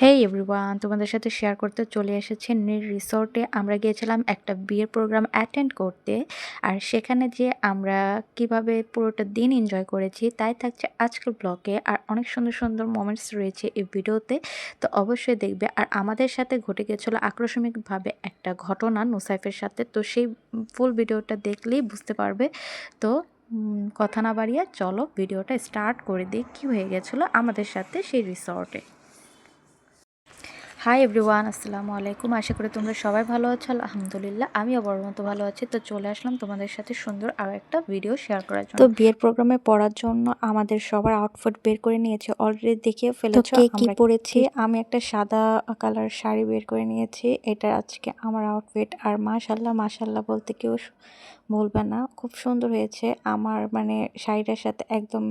হেই everyone, তোমাদের সাথে share করতে চলে এসেছি নীর রিসোর্টে। আমরা গিয়েছিলাম একটা বিয়ের প্রোগ্রাম অ্যাটেন্ড করতে, আর সেখানে যে আমরা কিভাবে পুরোটা দিন এনজয় করেছি তাই থাকছে আজকের ব্লগে। আর অনেক সুন্দর সুন্দর মোমেন্টস রয়েছে এই ভিডিওতে, তো অবশ্যই দেখবে। আর আমাদের সাথে ঘটে গিয়েছিলো আকস্মিকভাবে একটা ঘটনা নুসাইফের সাথে, তো সেই ফুল ভিডিওটা দেখলেই বুঝতে পারবে। তো কথা না বাড়িয়ে চলো ভিডিওটা স্টার্ট করে দিই কী হয়ে গেছিলো আমাদের সাথে সেই রিসর্টে। হাই এভরিওয়ান, আসসালামু আলাইকুম। আশা করি তোমরা সবাই ভালো আছো। আলহামদুলিল্লাহ আমিও বড় মতো ভালো আছি। তো চলে আসলাম তোমাদের সাথে সুন্দর আরও একটা ভিডিও শেয়ার করার জন্য। তো বিয়ের প্রোগ্রামে পড়ার জন্য আমাদের সবার আউটফিট বের করে নিয়েছে, অলরেডি দেখিয়ে ফেলেছো। কে কি পরেছি? আমি একটা সাদা কালার শাড়ি বের করে নিয়েছি, এটা আজকে আমার আউটফিট। আর মাশাল্লাহ মাশাল্লাহ বলতে কেউ বলবে না, খুব সুন্দর হয়েছে। আমার মানে শাড়িটার সাথে একদম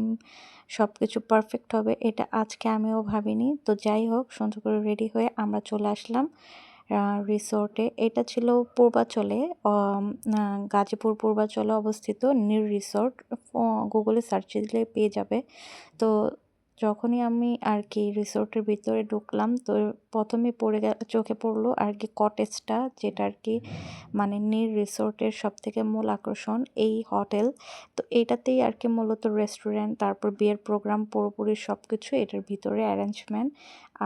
সব কিছু পারফেক্ট হবে এটা আজকে আমিও ভাবিনি। তো যাই হোক, সুন্দর করে রেডি হয়ে আমরা চলে আসলাম রিসোর্টে। এটা ছিল পূর্বাচলে, গাজীপুর পূর্বাচলে অবস্থিত নীর রিসোর্ট। গুগলে সার্চ দিলে পেয়ে যাবে। তো যখনই আমি আর কি রিসোর্টের ভিতরে ঢুকলাম, তো প্রথমে চোখে পড়লো আর কি কটেজটা, যেটা আর কি মানে নীর রিসোর্টের সবথেকে মূল আকর্ষণ এই হোটেল। তো এইটাতেই আর কি মূলত রেস্টুরেন্ট, তারপর বিয়ের প্রোগ্রাম পুরোপুরি সব কিছু এটার ভিতরে অ্যারেঞ্জমেন্ট।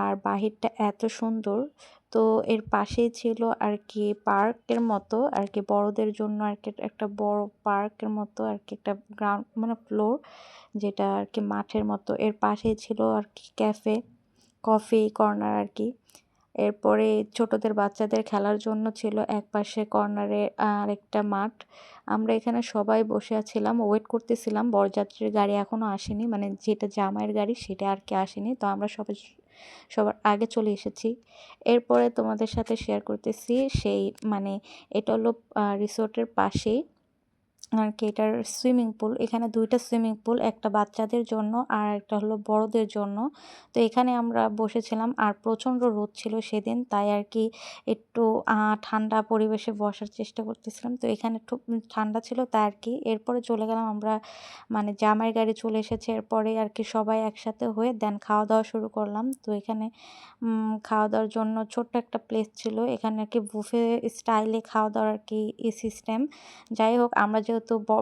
আর বাহিরটা এত সুন্দর। তো এর পাশেই ছিল আর কি পার্কের মতো আর কি, বড়দের জন্য আর কি একটা বড় পার্কের মতো আর কি, একটা গ্রাউন্ড মানে ফ্লোর, যেটা আর কি মাঠের মতো। এর পাশেই ছিল আর কি ক্যাফে, কফি কর্নার আর কি। এরপরে ছোটদের বাচ্চাদের খেলার জন্য ছিল একপাশে কর্নারে আরেকটা মাঠ। আমরা এখানে সবাই বসে আছিলাম, ওয়েট করতেছিলাম। বরযাত্রীর গাড়ি এখনও আসেনি, মানে যেটা জামাইয়ের গাড়ি সেটা আর কি আসেনি। তো আমরা সবার আগে চলে এসেছি। এরপরে তোমাদের সাথে শেয়ার করতেছি সেই মানে এটা হলো রিসোর্টের পাশেই আর কি এটার সুইমিং পুল। এখানে দুইটা সুইমিং পুল, একটা বাচ্চাদের জন্য আর একটা হলো বড়দের জন্য। তো এখানে আমরা বসেছিলাম, আর প্রচণ্ড রোদ ছিল সেদিন, তাই আর কি একটু ঠান্ডা পরিবেশে বসার চেষ্টা করতেছিলাম। তো এখানে একটু ঠান্ডা ছিল তাই আর কি। এরপরে চলে গেলাম আমরা, মানে জামাইয়ের গাড়ি চলে এসেছে। এরপরে আর কি সবাই একসাথে হয়ে দেন খাওয়া দাওয়া শুরু করলাম। তো এখানে খাওয়া দাওয়ার জন্য ছোট্ট একটা প্লেস ছিল, এখানে আর কি বুফে স্টাইলে খাওয়া দাওয়ার আর কি সিস্টেম। যাই হোক, আমরা যেহেতু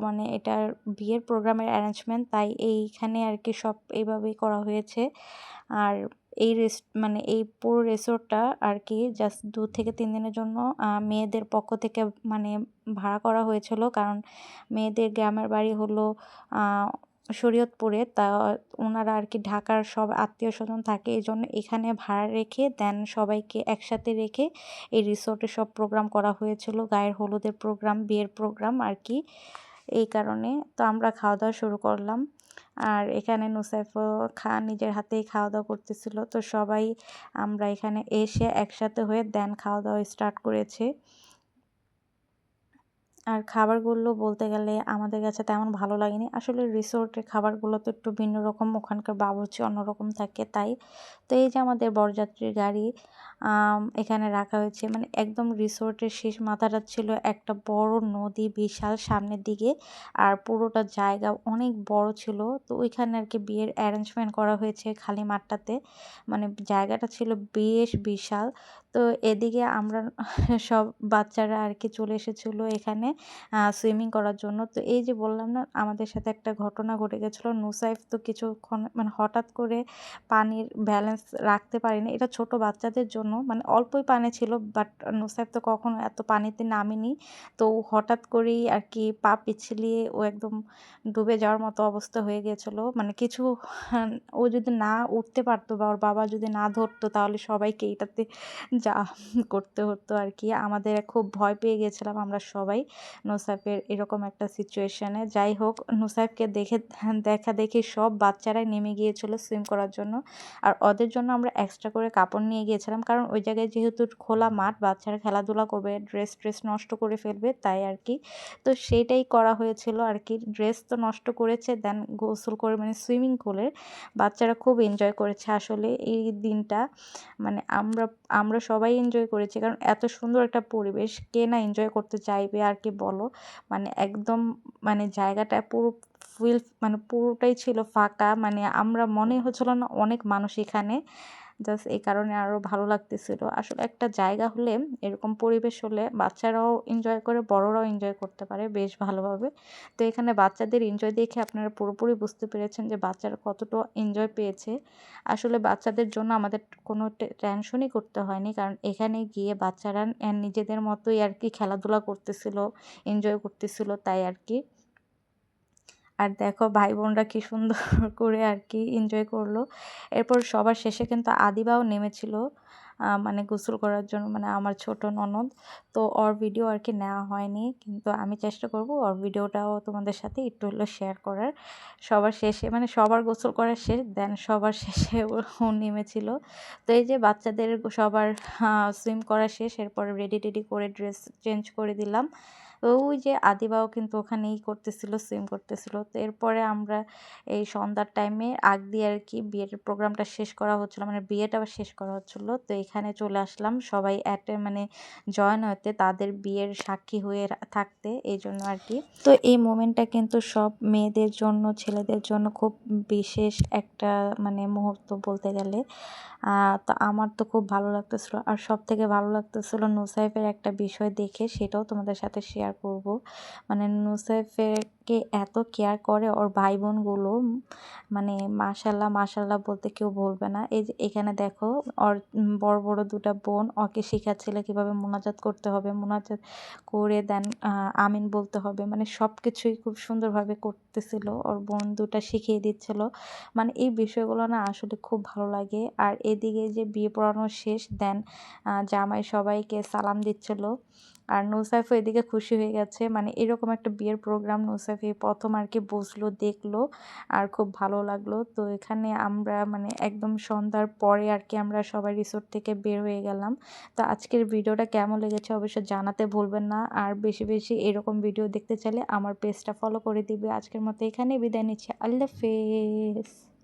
মানে এটার বিয়ের প্রোগ্রামের অ্যারেঞ্জমেন্ট, তাই এইখানে আর কি সব এইভাবেই করা হয়েছে। আর এই মানে এই পুরো রিসোর্টটা আর কি জাস্ট 2 থেকে 3 দিনের জন্য মেয়েদের পক্ষ থেকে মানে ভাড়া করা হয়েছিল। কারণ মেয়েদের গ্রামের বাড়ি হলো শরীয়তপুরে, তা ওনারা আর কি ঢাকার সব আত্মীয় স্বজন থাকে, এই জন্য এখানে ভাড়া রেখে দেন সবাইকে একসাথে রেখে এই রিসোর্টে সব প্রোগ্রাম করা হয়েছিল, গায়ের হলুদের প্রোগ্রাম, বিয়ের প্রোগ্রাম আর কি। এই কারণে তো আমরা খাওয়া দাওয়া শুরু করলাম। আর এখানে নুসাইফও নিজের হাতেই খাওয়া দাওয়া করতেছিল। তো সবাই আমরা এখানে এসে একসাথে হয়ে দেন খাওয়া দাওয়া স্টার্ট করেছে। আর খাবারগুলো বলতে গেলে আমাদের কাছে তেমন ভালো লাগেনি। আসলে রিসোর্টের খাবারগুলো তো একটু ভিন্ন রকম, ওখানকার বাবুর্চি অন্যরকম থাকে তাই। তো এই যে আমাদের বরযাত্রীর গাড়ি এখানে রাখা হয়েছে, মানে একদম রিসোর্টের শেষ মাথাটা ছিল একটা বড় নদী, বিশাল সামনের দিকে। আর পুরোটা জায়গা অনেক বড় ছিল। তো ওইখানে আর কি বিয়ের অ্যারেঞ্জমেন্ট করা হয়েছে খালি মাঠটাতে, মানে জায়গাটা ছিল বেশ বিশাল। তো এদিকে আমরা সব বাচ্চারা আর কি চলে এসেছিলো এখানে সুইমিং করার জন্য। তো এই যে বললাম না, আমাদের সাথে একটা ঘটনা ঘটে গেছিলো। নুসাইফ তো কিছুক্ষণ মানে হঠাৎ করে পানির ব্যালেন্স রাখতে পারেনি। এটা ছোট বাচ্চাদের জন্য, মানে অল্পই পানি ছিল, বাট নুসাইফ তো কখনো এত পানিতে নামেনি। তো হঠাৎ করেই আর কি পা পিছলিয়ে ও একদম ডুবে যাওয়ার মতো অবস্থা হয়ে গিয়েছিলো। মানে কিছু ও যদি না উঠতে পারতো বা ওর বাবা যদি না ধরতো, তাহলে সবাইকে এটাতে যা করতে হতো আর কি। আমাদের খুব ভয় পেয়ে গেছিলাম আমরা সবাই নুসাইফের এরকম একটা সিচুয়েশনে। যাই হোক, নুসাইফকে দেখা দেখি সব বাচ্চারাই নেমে গিয়েছিল সুইম করার জন্য। আর ওদের জন্য আমরা এক্সট্রা করে কাপড় নিয়ে গিয়েছিলাম, কারণ ওই জায়গায় যেহেতু খোলা মাঠ, বাচ্চারা খেলাধুলা করবে, ড্রেস নষ্ট করে ফেলবে, তাই আর কি। তো সেইটাই করা হয়েছিল আর কি। ড্রেস তো নষ্ট করেছে, দেন গোসল করে মানে সুইমিং পুলের বাচ্চারা খুব এনজয় করেছে আসলে এই দিনটা। মানে আমরা সবাই এনজয় করেছি, কারণ এত সুন্দর একটা পরিবেশ কে না এনজয় করতে চাইবে আর কি বলো। মানে একদম মানে জায়গাটা পুরো মানে পুরোটাই ছিল ফাঁকা, মানে আমরা মনে হচ্ছিল না অনেক মানুষ এখানে। জাস্ট এই কারণে আরও ভালো লাগতেছিল। আসলে একটা জায়গা হলে, এরকম পরিবেশ হলে বাচ্চারাও এনজয় করে, বড়রাও এনজয় করতে পারে বেশ ভালোভাবে। তো এখানে বাচ্চাদের এনজয় দেখে আপনারা পুরোপুরি বুঝতে পেরেছেন যে বাচ্চারা কতটা এনজয় পেয়েছে। আসলে বাচ্চাদের জন্য আমাদের কোনো টেনশনই করতে হয়নি, কারণ এখানে গিয়ে বাচ্চারা নিজেদের মতোই আর কি খেলাধুলা করতেছিল, এনজয় করতেছিল, তাই আর কি। আর দেখো ভাই বোনরা কি সুন্দর করে আর কি এনজয় করলো। এরপর সবার শেষে কিন্তু আদিবাও নেমেছিল মানে গোসল করার জন্য, মানে আমার ছোট ননদ। তো ওর ভিডিও আর কি নেওয়া হয়নি, কিন্তু আমি চেষ্টা করব ওর ভিডিওটাও তোমাদের সাথে একটু হলেও শেয়ার করার। সবার শেষে মানে সবার গোসল করা শেষ, দেন সবার শেষে ও নেমেছিল। তো এই যে বাচ্চাদের সবার সুইম করা শেষ, এরপর রেডি টেডি করে ড্রেস চেঞ্জ করে দিলাম। ওই যে আদিবাও কিন্তু ওখানেই করতেছিল, সুইম করতেছিল। তো এরপরে আমরা এই সন্ধ্যার টাইমে আগ দিয়ে আর কি বিয়ের প্রোগ্রামটা শেষ করা হচ্ছিলো, মানে বিয়েটা শেষ করা হচ্ছিলো। তো এখানে চলে আসলাম সবাই মানে জয়েন হতে, তাদের বিয়ের সাক্ষী হয়ে থাকতে, এই জন্য আর কি। তো এই মোমেন্টটা কিন্তু সব মেয়েদের জন্য, ছেলেদের জন্য খুব বিশেষ একটা মানে মুহূর্ত বলতে গেলে। তো আমার তো খুব ভালো লাগতেছিলো। আর সব থেকে ভালো লাগতেছিলো নুসাইফের একটা বিষয় দেখে, সেটাও তোমাদের সাথে শেয়ার করব। মানে নুসাইফকে এত কেয়ার করে ওর ভাই বোনগুলো, মানে মাশাল্লাহ মাশাল্লাহ বলতে কেউ বলবে না। এই যে এখানে দেখো ওর বড় বড় দুটা বোন ওকে শেখাচ্ছিল কীভাবে মোনাজাত করতে হবে, মোনাজাত করে দেন আমিন বলতে হবে, মানে সব কিছুই খুব সুন্দরভাবে করতেছিল, ওর বোন দুটা শিখিয়ে দিচ্ছিল। মানে এই বিষয়গুলো না আসলে খুব ভালো লাগে। আর এদিকে যে বিয়ে পড়ানো শেষ, দেন জামাই সবাইকে সালাম দিচ্ছিল। আর নুসাইফও এদিকে খুশি হয়ে গেছে, মানে এরকম একটা বিয়ের প্রোগ্রাম নুসাইফ এই প্রথম আর কি বসলো, দেখলো, আর খুব ভালো লাগলো। তো এখানে আমরা মানে একদম সন্ধ্যার পরে আর কি আমরা সবাই রিসোর্ট থেকে বের হয়ে গেলাম। তো আজকের ভিডিওটা কেমন লেগেছে অবশ্যই জানাতে ভুলবেন না। আর বেশি বেশি এরকম ভিডিও দেখতে চাইলে আমার পেজটা ফলো করে দিবে। আজকের মতো এখানে বিদায় নিচ্ছি। আল্লাহ হাফেজ।